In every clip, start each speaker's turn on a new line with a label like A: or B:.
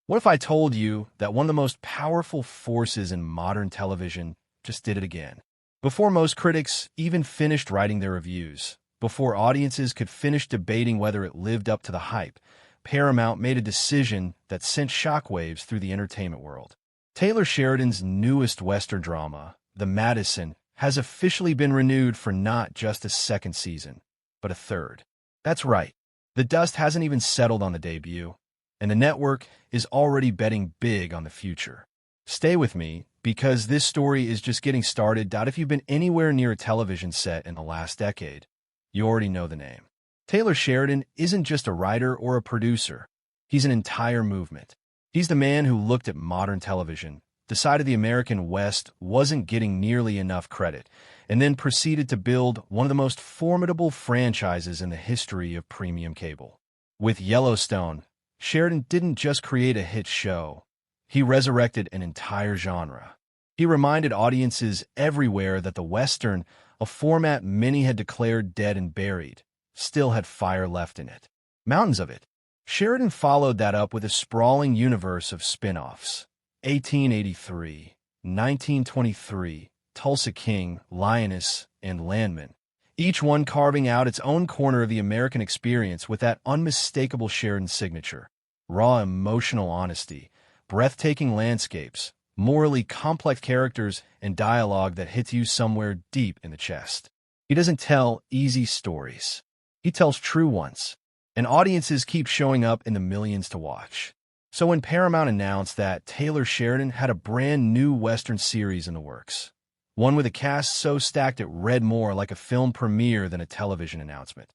A: What if I told you that one of the most powerful forces in modern television just did it again? Before most critics even finished writing their reviews, before audiences could finish debating whether it lived up to the hype, Paramount made a decision that sent shockwaves through the entertainment world. Taylor Sheridan's newest Western drama, The Madison, has officially been renewed for not just a second season, but a third. That's right. The dust hasn't even settled on the debut, and the network is already betting big on the future. Stay with me, because this story is just getting started. If you've been anywhere near a television set in the last decade, you already know the name. Taylor Sheridan isn't just a writer or a producer. He's an entire movement. He's the man who looked at modern television, decided the American West wasn't getting nearly enough credit, and then proceeded to build one of the most formidable franchises in the history of premium cable. With Yellowstone, Sheridan didn't just create a hit show. He resurrected an entire genre. He reminded audiences everywhere that the Western, a format many had declared dead and buried, still had fire left in it. Mountains of it. Sheridan followed that up with a sprawling universe of spin-offs. 1883, 1923, Tulsa King, Lioness, and Landman. Each one carving out its own corner of the American experience with that unmistakable Sheridan signature. Raw emotional honesty, breathtaking landscapes, morally complex characters, and dialogue that hits you somewhere deep in the chest. He doesn't tell easy stories. He tells true ones, and audiences keep showing up in the millions to watch. So when Paramount announced that Taylor Sheridan had a brand new Western series in the works, one with a cast so stacked it read more like a film premiere than a television announcement,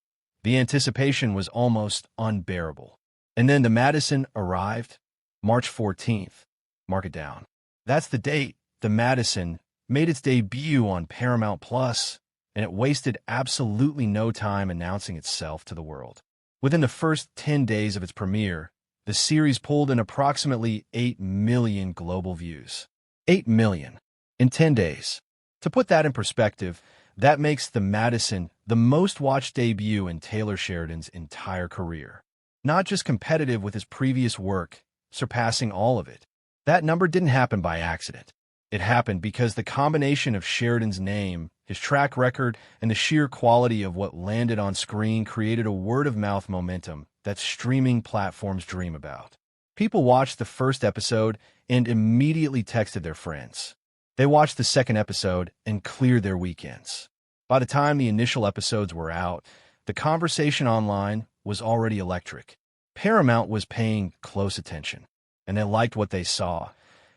A: the anticipation was almost unbearable. And then The Madison arrived, March 14th. Mark it down. That's the date The Madison made its debut on Paramount Plus, and it wasted absolutely no time announcing itself to the world. Within the first 10 days of its premiere, the series pulled in approximately 8 million global views. 8 million in 10 days. To put that in perspective, that makes The Madison the most watched debut in Taylor Sheridan's entire career. Not just competitive with his previous work, surpassing all of it. That number didn't happen by accident. It happened because the combination of Sheridan's name, his track record, and the sheer quality of what landed on screen created a word-of-mouth momentum that streaming platforms dream about. People watched the first episode and immediately texted their friends. They watched the second episode and cleared their weekends. By the time the initial episodes were out, the conversation online was already electric. Paramount was paying close attention, and they liked what they saw.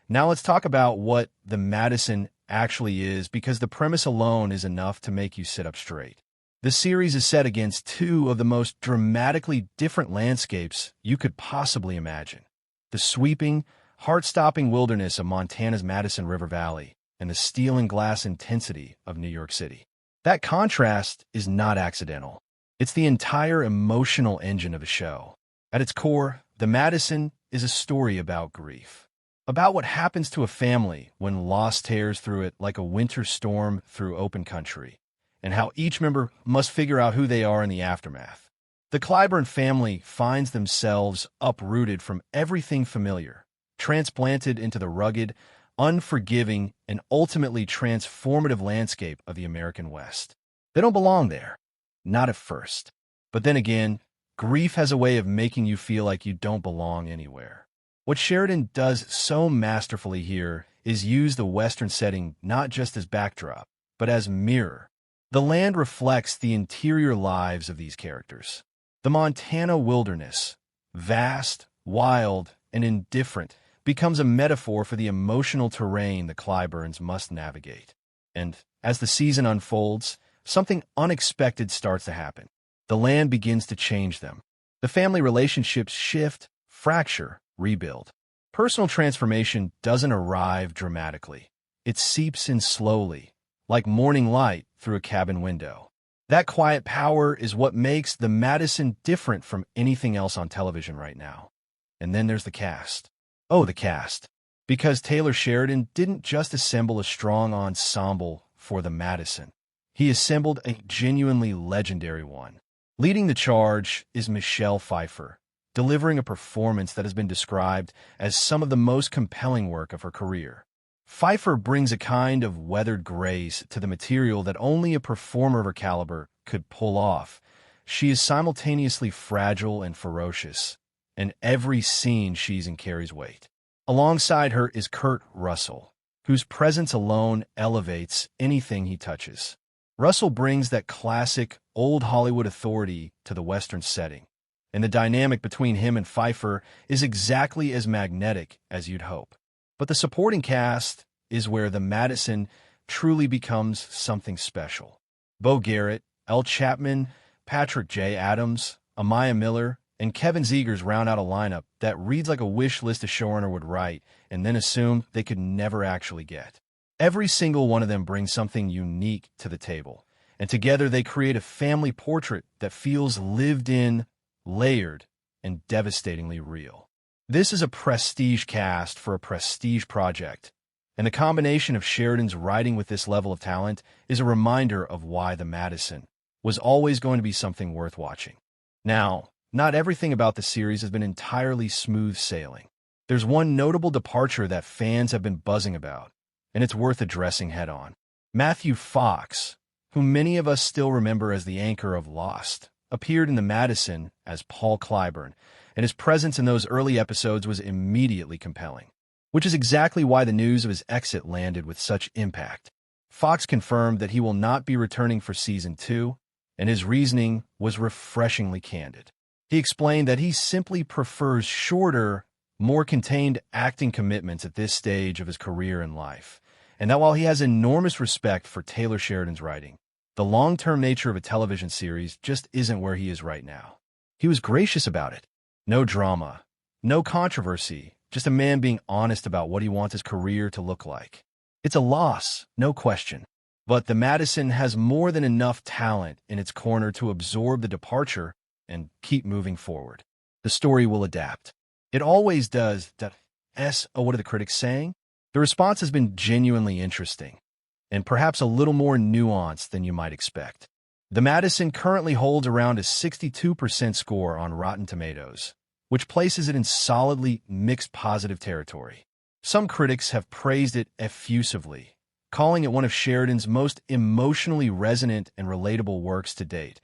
A: Now let's talk about what The Madison actually is, because the premise alone is enough to make you sit up straight. The series is set against two of the most dramatically different landscapes you could possibly imagine. The sweeping, heart-stopping wilderness of Montana's Madison River Valley and the steel and glass intensity of New York City. That contrast is not accidental. It's the entire emotional engine of the show. At its core, The Madison is a story about grief. About what happens to a family when loss tears through it like a winter storm through open country, and how each member must figure out who they are in the aftermath. The Clyburn family finds themselves uprooted from everything familiar, transplanted into the rugged, unforgiving, and ultimately transformative landscape of the American West. They don't belong there. Not at first. But then again, grief has a way of making you feel like you don't belong anywhere. What Sheridan does so masterfully here is use the Western setting not just as backdrop, but as mirror. The land reflects the interior lives of these characters. The Montana wilderness, vast, wild, and indifferent, becomes a metaphor for the emotional terrain the Clyburns must navigate. And as the season unfolds, something unexpected starts to happen. The land begins to change them. The family relationships shift, fracture, rebuild. Personal transformation doesn't arrive dramatically. It seeps in slowly, like morning light through a cabin window. That quiet power is what makes The Madison different from anything else on television right now. And then there's the cast. Oh, the cast. Because Taylor Sheridan didn't just assemble a strong ensemble for The Madison. He assembled a genuinely legendary one. Leading the charge is Pfeiffer, delivering a performance that has been described as some of the most compelling work of her career. Pfeiffer brings a kind of weathered grace to the material that only a performer of her caliber could pull off. She is simultaneously fragile and ferocious, and every scene she's in carries weight. Alongside her is Kurt Russell, whose presence alone elevates anything he touches. Russell brings that classic, old Hollywood authority to the Western setting, and the dynamic between him and Pfeiffer is exactly as magnetic as you'd hope. But the supporting cast is where the Madison truly becomes something special. Beau Garrett, Elle Chapman, Patrick J. Adams, Amaya Miller, and Kevin Zegers round out a lineup that reads like a wish list a showrunner would write and then assume they could never actually get. Every single one of them brings something unique to the table, and together they create a family portrait that feels lived in, layered, and devastatingly real. This is a prestige cast for a prestige project, and the combination of Sheridan's writing with this level of talent is a reminder of why The Madison was always going to be something worth watching. Now, not everything about the series has been entirely smooth sailing. There's one notable departure that fans have been buzzing about, and it's worth addressing head-on. Matthew Fox, whom many of us still remember as the anchor of Lost, appeared in The Madison as Paul Clyburn, and his presence in those early episodes was immediately compelling, which is exactly why the news of his exit landed with such impact. Fox confirmed that he will not be returning for Season 2, and his reasoning was refreshingly candid. He explained that he simply prefers shorter, more contained acting commitments at this stage of his career and life, and that while he has enormous respect for Taylor Sheridan's writing, the long-term nature of a television series just isn't where he is right now. He was gracious about it. No drama, no controversy, just a man being honest about what he wants his career to look like. It's a loss, no question. But The Madison has more than enough talent in its corner to absorb the departure and keep moving forward. The story will adapt. It always does. What are the critics saying? The response has been genuinely interesting, and perhaps a little more nuanced than you might expect. The Madison currently holds around a 62% score on Rotten Tomatoes, which places it in solidly mixed positive territory. Some critics have praised it effusively, calling it one of Sheridan's most emotionally resonant and relatable works to date,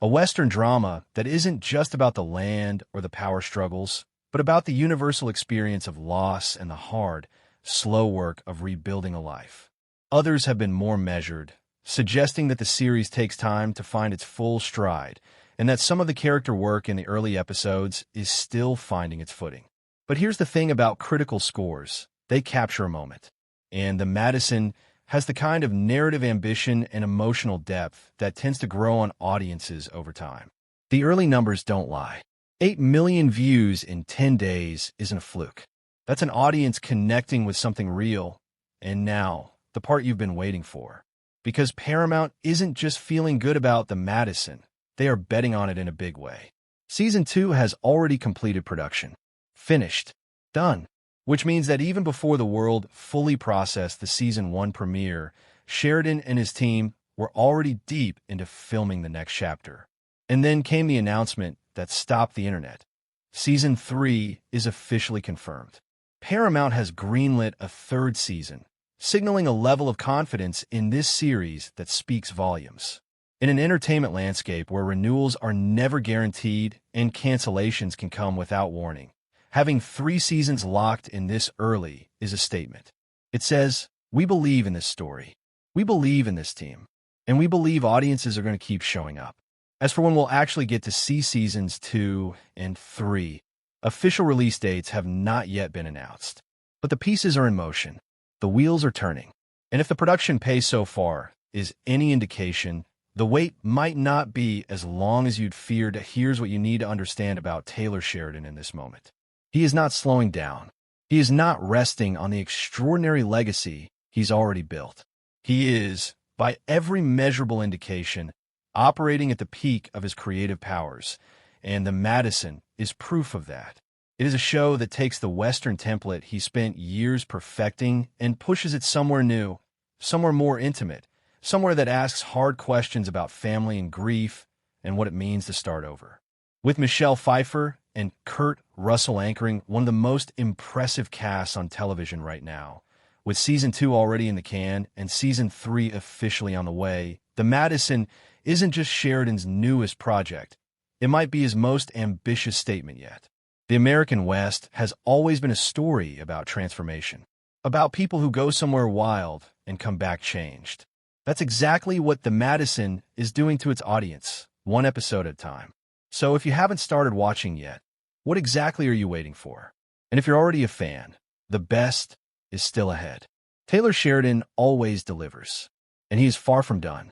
A: a Western drama that isn't just about the land or the power struggles, but about the universal experience of loss and the hard, slow work of rebuilding a life. Others have been more measured, suggesting that the series takes time to find its full stride, and that some of the character work in the early episodes is still finding its footing. But here's the thing about critical scores. They capture a moment. And The Madison has the kind of narrative ambition and emotional depth that tends to grow on audiences over time. The early numbers don't lie. 8 million views in 10 days isn't a fluke. That's an audience connecting with something real. And now, the part you've been waiting for. Because Paramount isn't just feeling good about The Madison, they are betting on it in a big way. Season 2 has already completed production. Finished. Done. Which means that even before the world fully processed the Season 1 premiere, Sheridan and his team were already deep into filming the next chapter. And then came the announcement that stopped the internet. Season 3 is officially confirmed. Paramount has greenlit a third season, signaling a level of confidence in this series that speaks volumes. In an entertainment landscape where renewals are never guaranteed and cancellations can come without warning, having 3 seasons locked in this early is a statement. It says, we believe in this story, we believe in this team, and we believe audiences are going to keep showing up. As for when we'll actually get to see Seasons 2 and 3, official release dates have not yet been announced. But the pieces are in motion. The wheels are turning. And if the production pace so far is any indication, the wait might not be as long as you'd feared. Here's what you need to understand about Taylor Sheridan in this moment. He is not slowing down. He is not resting on the extraordinary legacy he's already built. He is, by every measurable indication, operating at the peak of his creative powers, and The Madison is proof of that. It is a show that takes the Western template he spent years perfecting and pushes it somewhere new, somewhere more intimate, somewhere that asks hard questions about family and grief and what it means to start over. With Michelle Pfeiffer and Kurt Russell anchoring one of the most impressive casts on television right now. With Season 2 already in the can and Season 3 officially on the way, The Madison isn't just Sheridan's newest project. It might be his most ambitious statement yet. The American West has always been a story about transformation, about people who go somewhere wild and come back changed. That's exactly what The Madison is doing to its audience, one episode at a time. So if you haven't started watching yet, what exactly are you waiting for? And if you're already a fan, the best is still ahead. Taylor Sheridan always delivers, and he is far from done.